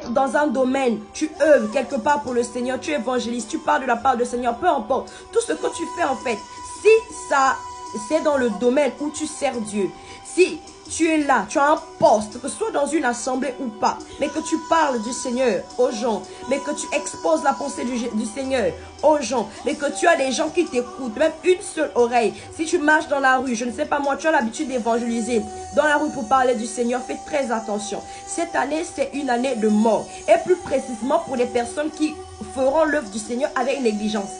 peut-être dans un domaine, tu œuvres quelque part pour le Seigneur, tu évangélises, tu parles de la part du Seigneur, peu importe. Tout ce que tu fais en fait, si ça, c'est dans le domaine où tu sers Dieu, si tu es là, tu as un poste, que ce soit dans une assemblée ou pas, mais que tu parles du Seigneur aux gens, mais que tu exposes la pensée du Seigneur aux gens, mais que tu as des gens qui t'écoutent, même une seule oreille. Si tu marches dans la rue, je ne sais pas moi, tu as l'habitude d'évangéliser dans la rue pour parler du Seigneur, fais très attention. Cette année, c'est une année de mort. Et plus précisément pour les personnes qui feront l'œuvre du Seigneur avec négligence.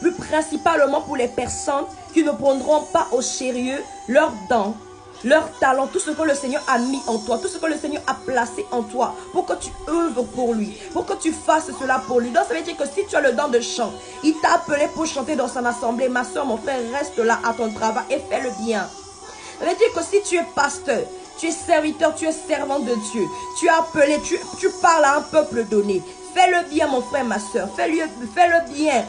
Plus principalement pour les personnes qui ne prendront pas au sérieux leurs dons, leur talent, tout ce que le Seigneur a mis en toi, tout ce que le Seigneur a placé en toi, pour que tu œuvres pour lui, pour que tu fasses cela pour lui. Donc ça veut dire que si tu as le don de chant, il t'a appelé pour chanter dans son assemblée, ma soeur, mon frère, reste là à ton travail et fais le bien. Ça veut dire que si tu es pasteur, tu es serviteur, tu es servant de Dieu, tu es appelé, tu parles à un peuple donné, fais le bien mon frère, ma soeur, fais le bien,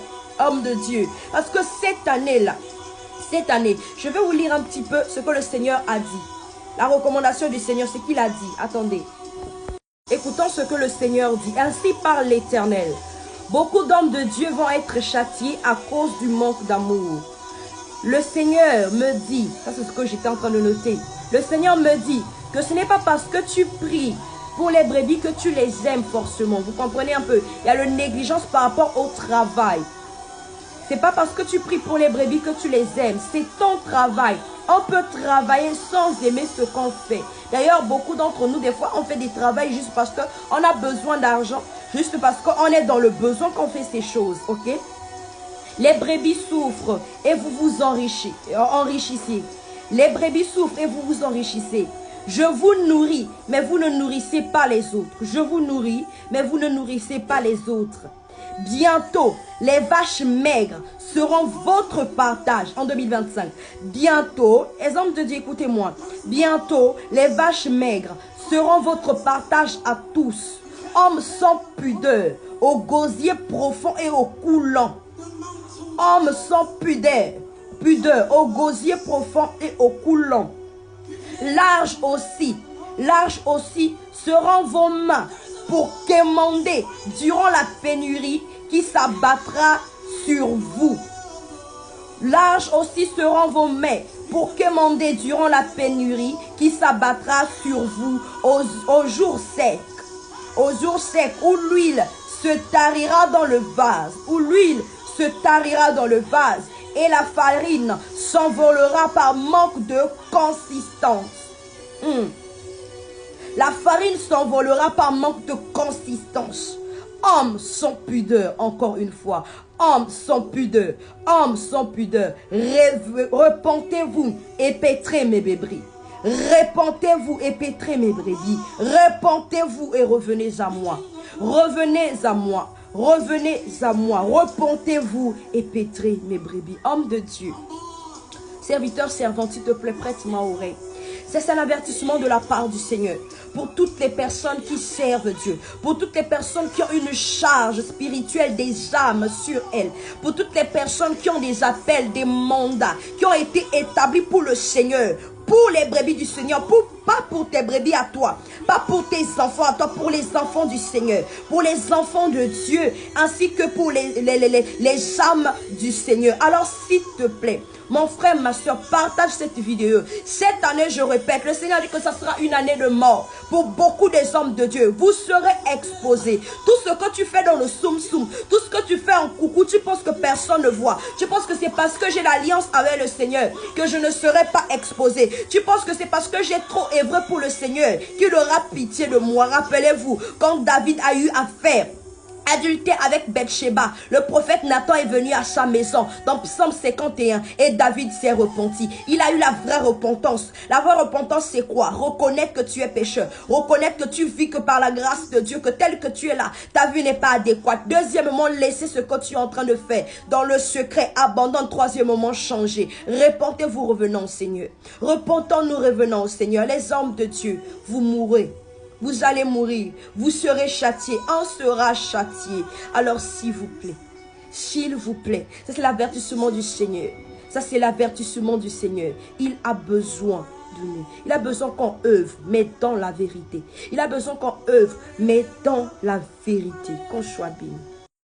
homme de Dieu. Parce que cette année-là, je vais vous lire un petit peu ce que le Seigneur a dit. La recommandation du Seigneur, c'est qu'il a dit. Attendez. Écoutons ce que le Seigneur dit. Ainsi parle l'Éternel. Beaucoup d'hommes de Dieu vont être châtiés à cause du manque d'amour. Le Seigneur me dit, ça c'est ce que j'étais en train de noter. Le Seigneur me dit que ce n'est pas parce que tu pries pour les brebis que tu les aimes forcément. Vous comprenez un peu? Il y a la négligence par rapport au travail. C'est pas parce que tu pries pour les brebis que tu les aimes. C'est ton travail. On peut travailler sans aimer ce qu'on fait. D'ailleurs, beaucoup d'entre nous, des fois, on fait des travails juste parce qu'on a besoin d'argent. Juste parce qu'on est dans le besoin qu'on fait ces choses. Ok? Les brebis souffrent et vous vous enrichissez. Les brebis souffrent et vous vous enrichissez. Je vous nourris, mais vous ne nourrissez pas les autres. Je vous nourris, mais vous ne nourrissez pas les autres. Bientôt, les vaches maigres seront votre partage en 2025. Bientôt, exemple de Dieu, écoutez-moi. Bientôt, les vaches maigres seront votre partage à tous. Hommes sans pudeur, au gosier profond et au coulant. Hommes sans pudeur, au gosier profond et au coulant. Large aussi seront vos mains pour quémander durant la pénurie qui s'abattra sur vous. Larges aussi seront vos mains pour quémander durant la pénurie qui s'abattra sur vous au jour sec. Au jour sec où l'huile se tarira dans le vase. Où l'huile se tarira dans le vase et la farine s'envolera par manque de consistance. La farine s'envolera par manque de consistance. Hommes sans pudeur, encore une fois. Hommes sans pudeur. Hommes sans pudeur. Repentez-vous et pétrez mes brebis. Repentez-vous et pétrez mes brebis. Repentez-vous et revenez à moi. Revenez à moi. Revenez à moi. Repentez-vous et pétrez mes brebis. Homme de Dieu. Serviteur, servante, s'il te plaît, prête ma oreille. C'est un avertissement de la part du Seigneur. Pour toutes les personnes qui servent Dieu. Pour toutes les personnes qui ont une charge spirituelle des âmes sur elles. Pour toutes les personnes qui ont des appels, des mandats. Qui ont été établis pour le Seigneur. Pour les brebis du Seigneur. Pas pour tes brebis à toi. Pas pour tes enfants à toi. Pour les enfants du Seigneur. Pour les enfants de Dieu. Ainsi que pour les âmes du Seigneur. Alors s'il te plaît. Mon frère, ma soeur, partage cette vidéo. Cette année, je répète, le Seigneur dit que ça sera une année de mort pour beaucoup des hommes de Dieu. Vous serez exposés. Tout ce que tu fais dans le soum-soum, tout ce que tu fais en coucou, tu penses que personne ne voit. Tu penses que c'est parce que j'ai l'alliance avec le Seigneur que je ne serai pas exposé. Tu penses que c'est parce que j'ai trop œuvré pour le Seigneur qu'il aura pitié de moi. Rappelez-vous, quand David a eu affaire adultère avec Bathsheba, le prophète Nathan est venu à sa maison dans Psaume 51 et David s'est repenti. Il a eu la vraie repentance. La vraie repentance, c'est quoi? Reconnaître que tu es pécheur. Reconnaître que tu vis que par la grâce de Dieu, que tel que tu es là, ta vie n'est pas adéquate. Deuxièmement, laisser ce que tu es en train de faire dans le secret. Abandonne. Troisièmement, changer. Repentez-vous, revenons au Seigneur. Repentons-nous, revenons au Seigneur. Les hommes de Dieu, vous mourrez. Vous allez mourir, vous serez châtiés, on sera châtié. Alors s'il vous plaît, ça c'est l'avertissement du Seigneur. Ça c'est l'avertissement du Seigneur. Il a besoin de nous. Il a besoin qu'on œuvre, mais dans la vérité. Il a besoin qu'on œuvre, mais dans la vérité. Qu'on soit béni.